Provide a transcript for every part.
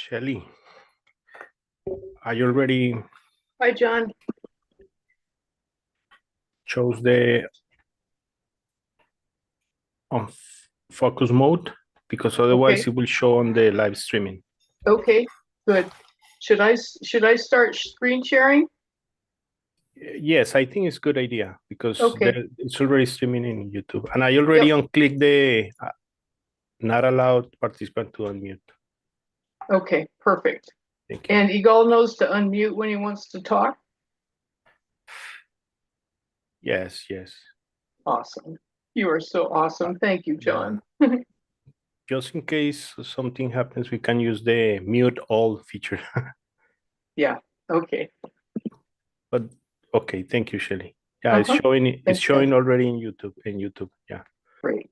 Shelly, I already Hi, John. chose the on focus mode because otherwise Okay. it will show on the live streaming. Okay, good. Should I start screen sharing? Yes, I think it's a good idea because Okay. it's already streaming in YouTube. And I already Yep. unclicked the not allowed participant to unmute. Okay, perfect. Thank you. And Eagle knows to unmute when he wants to talk? Yes, yes. Awesome. You are so Uh, awesome. Thank you, yeah. John. Just in case something happens, we can use the mute all feature. Yeah, okay. But okay, thank you, Shelly. Yeah, Uh-huh. it's Thanks, guys. showing already in YouTube. Yeah. Great.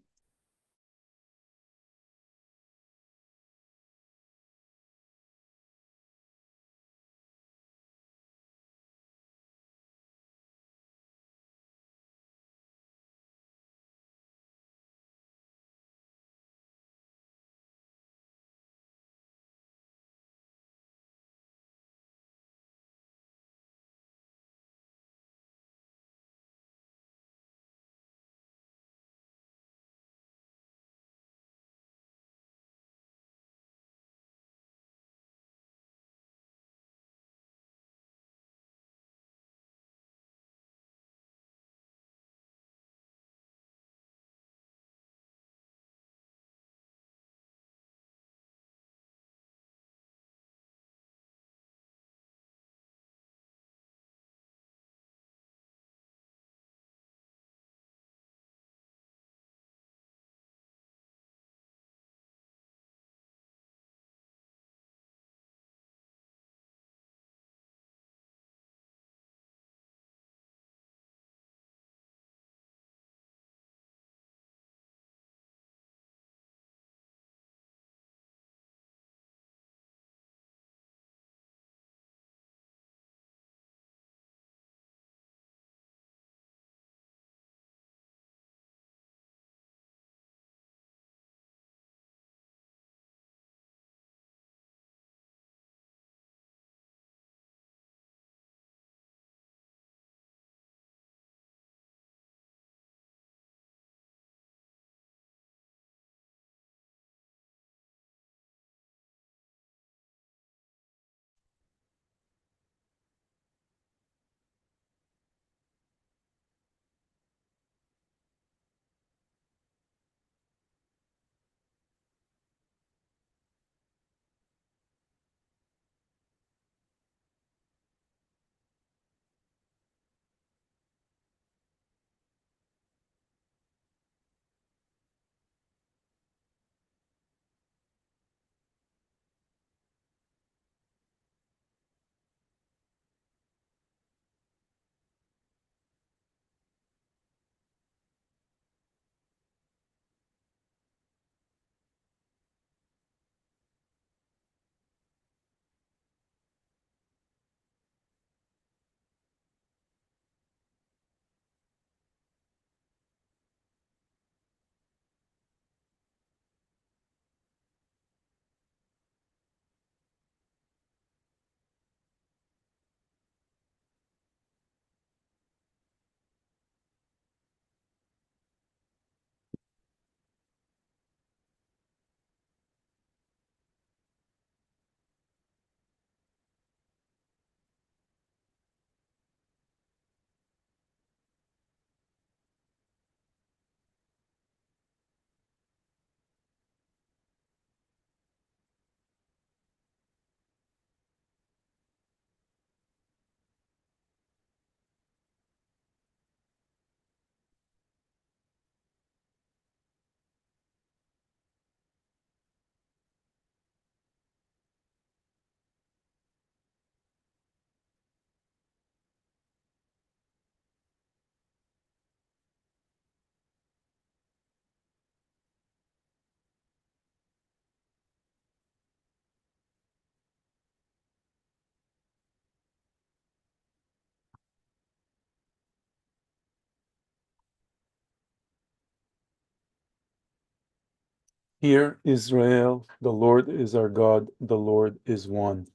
Hear, Israel, the Lord is our God, the Lord is one.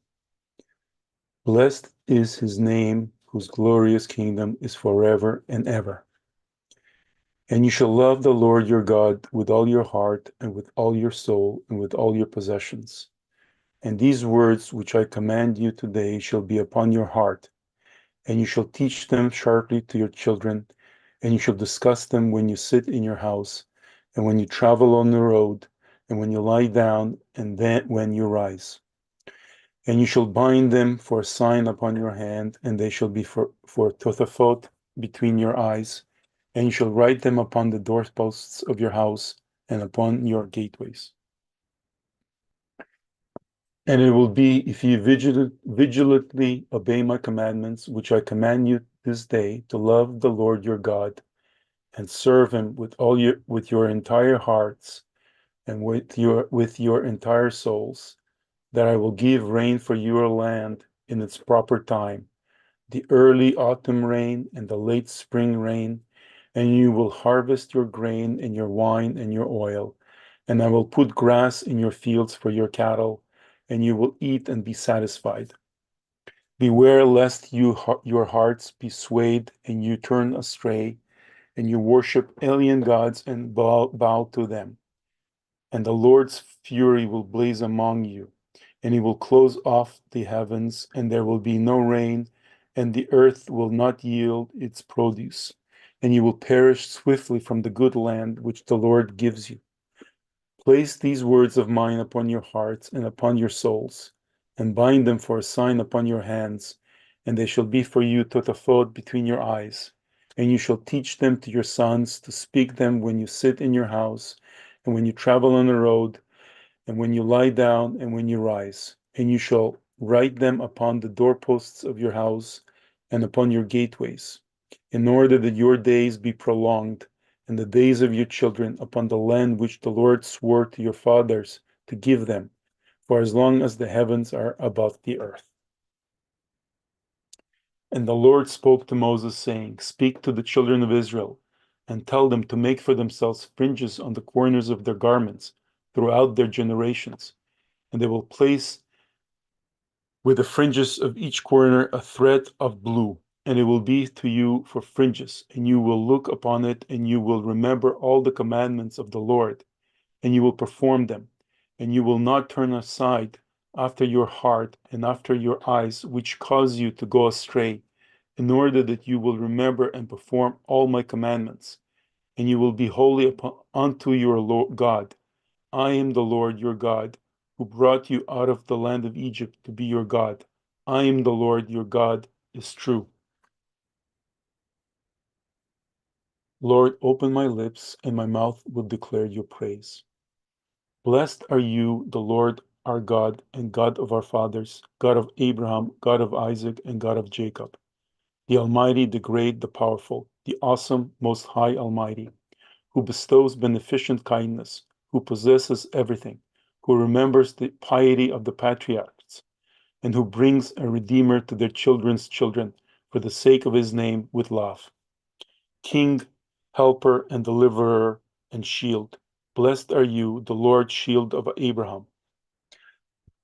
Blessed is his name, whose glorious kingdom is forever and ever. And you shall love the Lord your God with all your heart and with all your soul and with all your possessions. And these words which I command you today shall be upon your heart, and you shall teach them sharply to your children, and you shall discuss them when you sit in your house, and when you travel on the road, and when you lie down, and then when you rise. And you shall bind them for a sign upon your hand, and they shall be for tothafot between your eyes, and you shall write them upon the doorposts of your house and upon your gateways. And it will be, if you vigilantly obey my commandments, which I command you this day, to love the Lord your God and serve him with your entire hearts and with your entire souls, that I will give rain for your land in its proper time, the early autumn rain and the late spring rain, and you will harvest your grain and your wine and your oil, and I will put grass in your fields for your cattle, and you will eat and be satisfied. Beware lest your hearts be swayed and you turn astray, and you worship alien gods and bow to them. And the Lord's fury will blaze among you, and he will close off the heavens, and there will be no rain, and the earth will not yield its produce, and you will perish swiftly from the good land which the Lord gives you. Place these words of mine upon your hearts and upon your souls, and bind them for a sign upon your hands, and they shall be for you tothafot between your eyes. And you shall teach them to your sons to speak them when you sit in your house, and when you travel on the road, and when you lie down, and when you rise. And you shall write them upon the doorposts of your house and upon your gateways, in order that your days be prolonged, and the days of your children upon the land which the Lord swore to your fathers to give them, for as long as the heavens are above the earth. And the Lord spoke to Moses, saying, Speak to the children of Israel, and tell them to make for themselves fringes on the corners of their garments throughout their generations, and they will place with the fringes of each corner a thread of blue, and it will be to you for fringes, and you will look upon it, and you will remember all the commandments of the Lord, and you will perform them, and you will not turn aside after your heart and after your eyes, which cause you to go astray, in order that you will remember and perform all my commandments, and you will be holy unto your Lord God. I am the Lord your God, who brought you out of the land of Egypt to be your God. I am the Lord your God is true. Lord, open my lips, and my mouth will declare your praise. Blessed are you, the Lord our God, and God of our fathers, God of Abraham, God of Isaac, and God of Jacob, the Almighty, the great, the powerful, the awesome, most high Almighty, who bestows beneficent kindness, who possesses everything, who remembers the piety of the patriarchs, and who brings a Redeemer to their children's children for the sake of his name with love. King, helper, and deliverer, and shield, blessed are you, the Lord, shield of Abraham.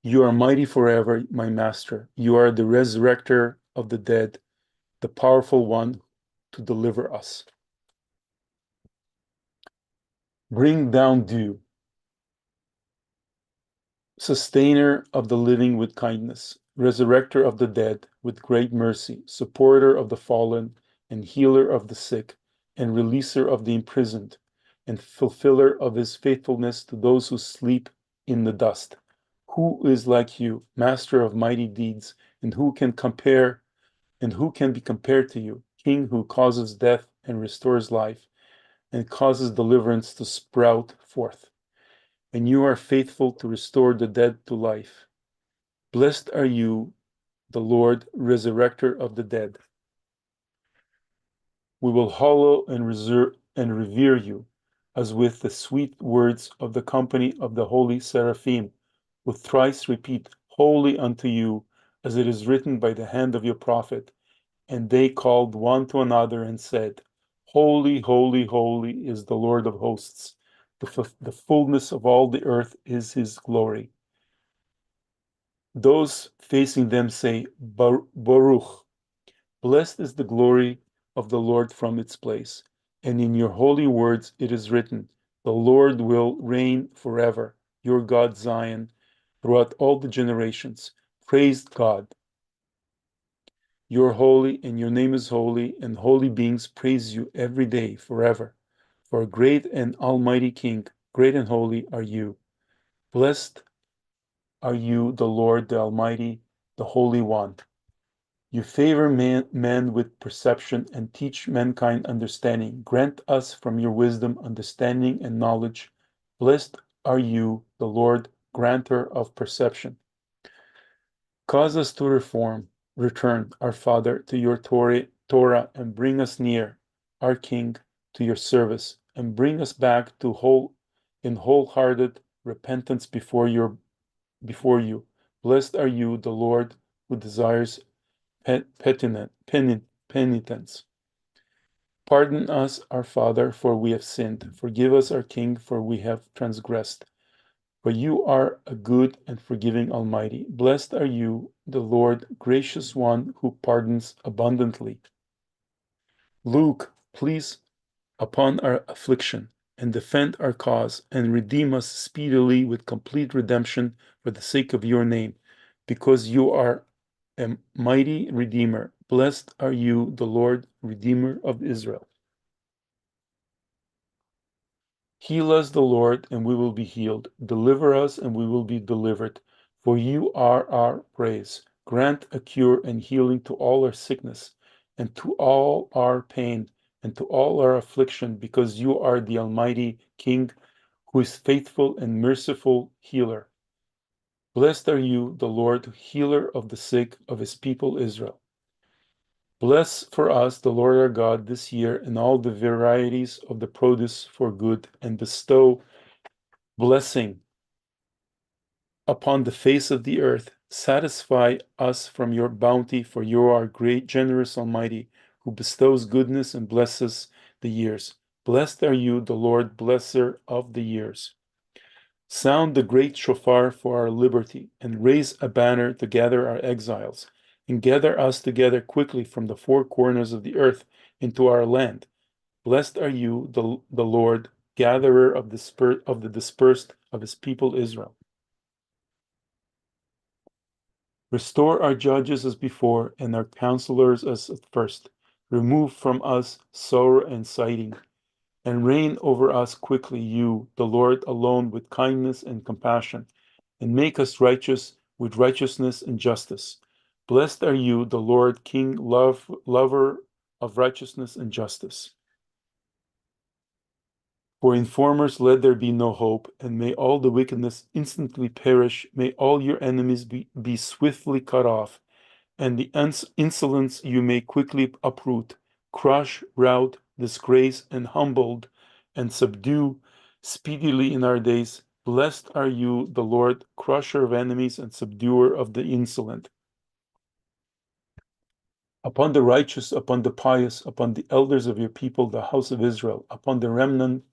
You are mighty forever, my master. You are the resurrector of the dead, the powerful one to deliver us. Bring down dew, sustainer of the living with kindness, resurrector of the dead with great mercy, supporter of the fallen, and healer of the sick, and releaser of the imprisoned, and fulfiller of his faithfulness to those who sleep in the dust. Who is like you, master of mighty deeds, and who can be compared to you, king who causes death and restores life, and causes deliverance to sprout forth? And you are faithful to restore the dead to life. Blessed are you, the Lord, resurrector of the dead. We will hallow and revere you, as with the sweet words of the company of the holy seraphim, who thrice repeat, Holy unto you, as it is written by the hand of your prophet. And they called one to another and said, Holy, holy, holy is the Lord of hosts. The fullness of all the earth is his glory. Those facing them say, Baruch. Blessed is the glory of the Lord from its place. And in your holy words it is written, the Lord will reign forever, your God Zion, throughout all the generations. Praise God. You're holy, and your name is holy, and holy beings praise you every day, forever. For a great and almighty King, great and holy are you. Blessed are you, the Lord, the Almighty, the Holy One. You favor man with perception and teach mankind understanding. Grant us from your wisdom, understanding, and knowledge. Blessed are you, the Lord, granter of perception. Cause us to return, our Father, to your Torah, and bring us near, our King, to your service, and bring us back to wholehearted repentance before you. Blessed are you, the Lord, who desires penitence. Pardon us, our Father, for we have sinned. Forgive us, our King, for we have transgressed. For you are a good and forgiving Almighty. Blessed are you, the Lord, gracious one, who pardons abundantly. Look, please, upon our affliction, and defend our cause, and redeem us speedily with complete redemption for the sake of your name, because you are a mighty Redeemer. Blessed are you, the Lord, Redeemer of Israel. Heal us, the Lord, and we will be healed. Deliver us, and we will be delivered. For you are our praise. Grant a cure and healing to all our sickness, and to all our pain, and to all our affliction, because you are the Almighty King, who is faithful and merciful healer. Blessed are you, the Lord, healer of the sick of his people Israel. Bless for us the Lord our God this year in all the varieties of the produce for good, and bestow blessing upon the face of the earth. Satisfy us from your bounty, for you are great, generous, Almighty, who bestows goodness and blesses the years. Blessed are you, the Lord, blesser of the years. Sound the great shofar for our liberty, and raise a banner to gather our exiles, and gather us together quickly from the four corners of the earth into our land. Blessed are you, the Lord, gatherer of the dispersed of his people Israel. Restore our judges as before, and our counselors as at first. Remove from us sorrow and sighing, and reign over us quickly, you, the Lord, alone, with kindness and compassion, and make us righteous with righteousness and justice. Blessed are you, the Lord, King, lover of righteousness and justice. For informers let there be no hope, and may all the wickedness instantly perish. May all your enemies be swiftly cut off, and the insolence you may quickly uproot, crush, rout, disgrace, and humbled, and subdue speedily in our days. Blessed are you, the Lord, crusher of enemies and subduer of the insolent. Upon the righteous, upon the pious, upon the elders of your people, the house of Israel, upon the remnant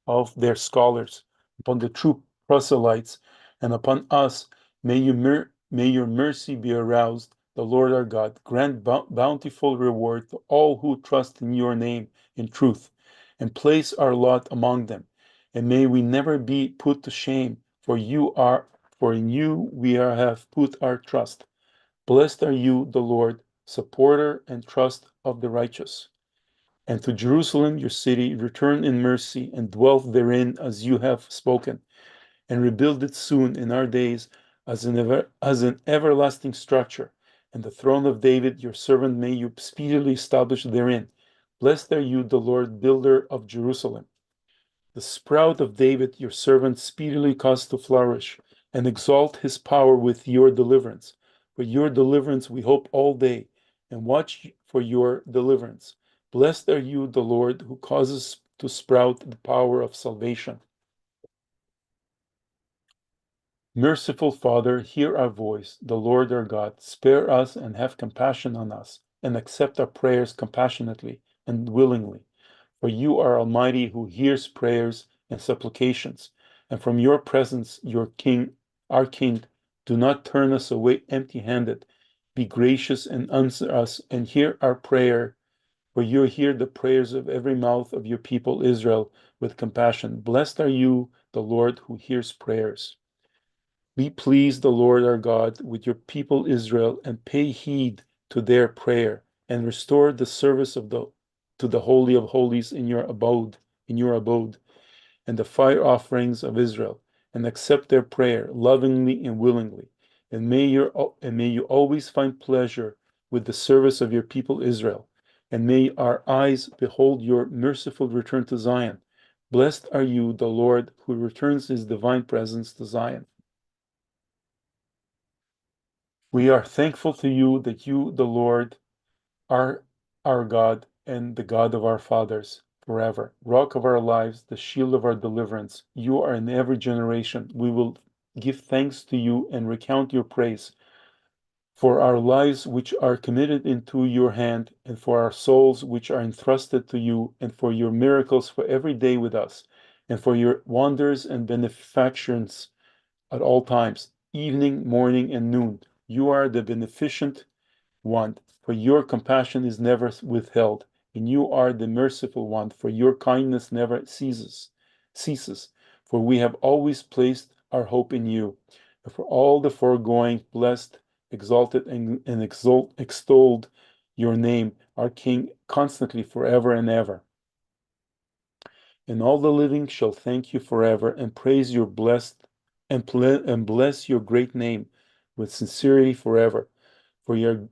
of their scholars, upon the true proselytes, and upon us, may your mercy be aroused, the Lord our God. Grant bountiful reward to all who trust in your name in truth, and place our lot among them. And may we never be put to shame, for in you we have put our trust. Blessed are you, the Lord, supporter and trust of the righteous. And to Jerusalem, your city, return in mercy and dwell therein as you have spoken, and rebuild it soon in our days as an everlasting structure. And the throne of David, your servant, may you speedily establish therein. Blessed are you, the Lord, builder of Jerusalem. The sprout of David, your servant, speedily cause to flourish, and exalt his power with your deliverance. For your deliverance we hope all day, and watch for your deliverance. Blessed are you, the Lord, who causes to sprout the power of salvation. Merciful Father, hear our voice, the Lord our God. Spare us and have compassion on us, and accept our prayers compassionately and willingly. For you are Almighty, who hears prayers and supplications. And from your presence, our King, do not turn us away empty-handed. Be gracious and answer us, and hear our prayer, for you hear the prayers of every mouth of your people Israel with compassion. Blessed are you, the Lord, who hears prayers. Be pleased, the Lord our God, with your people Israel, and pay heed to their prayer, and restore the service to the Holy of Holies in your abode, and the fire offerings of Israel, and accept their prayer lovingly and willingly. And may you always find pleasure with the service of your people Israel, and may our eyes behold your merciful return to Zion. Blessed are you, the Lord, who returns his divine presence to Zion. We are thankful to you that you, the Lord, are our God and the God of our fathers forever, rock of our lives, the shield of our deliverance. You are in every generation. We will give thanks to you and recount your praise for our lives which are committed into your hand, and for our souls which are entrusted to you, and for your miracles for every day with us, and for your wonders and benefactions at all times, evening, morning, and noon. You are the beneficent one, for your compassion is never withheld, and you are the merciful one, for your kindness never ceases. For we have always placed our hope in you. And for all the foregoing, blessed, exalted, and extolled your name, our King, constantly, forever and ever. And all the living shall thank you forever, and praise your blessed and bless your great name with sincerity forever. For you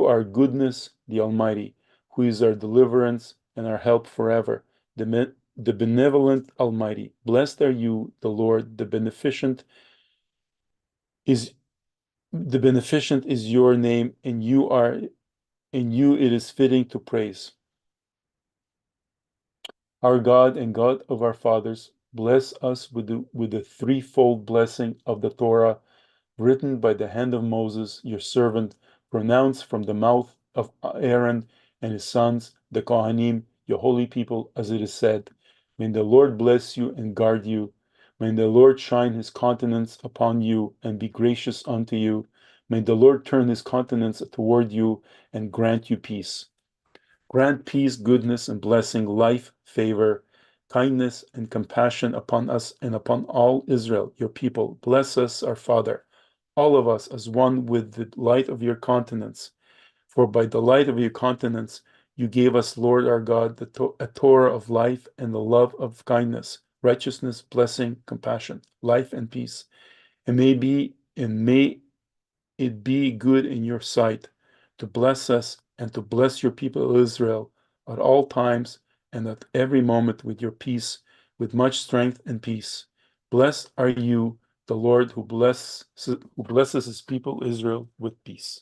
are goodness, the Almighty, who is our deliverance and our help forever, the benevolent Almighty. Blessed are you, the Lord, the beneficent is your name, and in you it is fitting to praise. Our God and God of our fathers, bless us with the threefold blessing of the Torah, written by the hand of Moses, your servant, pronounced from the mouth of Aaron and his sons, the Kohanim, your holy people, as it is said, may the Lord bless you and guard you. May the Lord shine his countenance upon you and be gracious unto you. May the Lord turn his countenance toward you and grant you peace. Grant peace, goodness, and blessing, life, favor, kindness, and compassion upon us and upon all Israel, your people. Bless us, our Father, all of us as one with the light of your countenance. For by the light of your countenance you gave us, Lord our God, a Torah of life and the love of kindness, righteousness, blessing, compassion, life, and peace. And may it be good in your sight to bless us and to bless your people Israel at all times and at every moment with your peace, with much strength and peace. Blessed are you, the Lord, who blesses his people Israel with peace.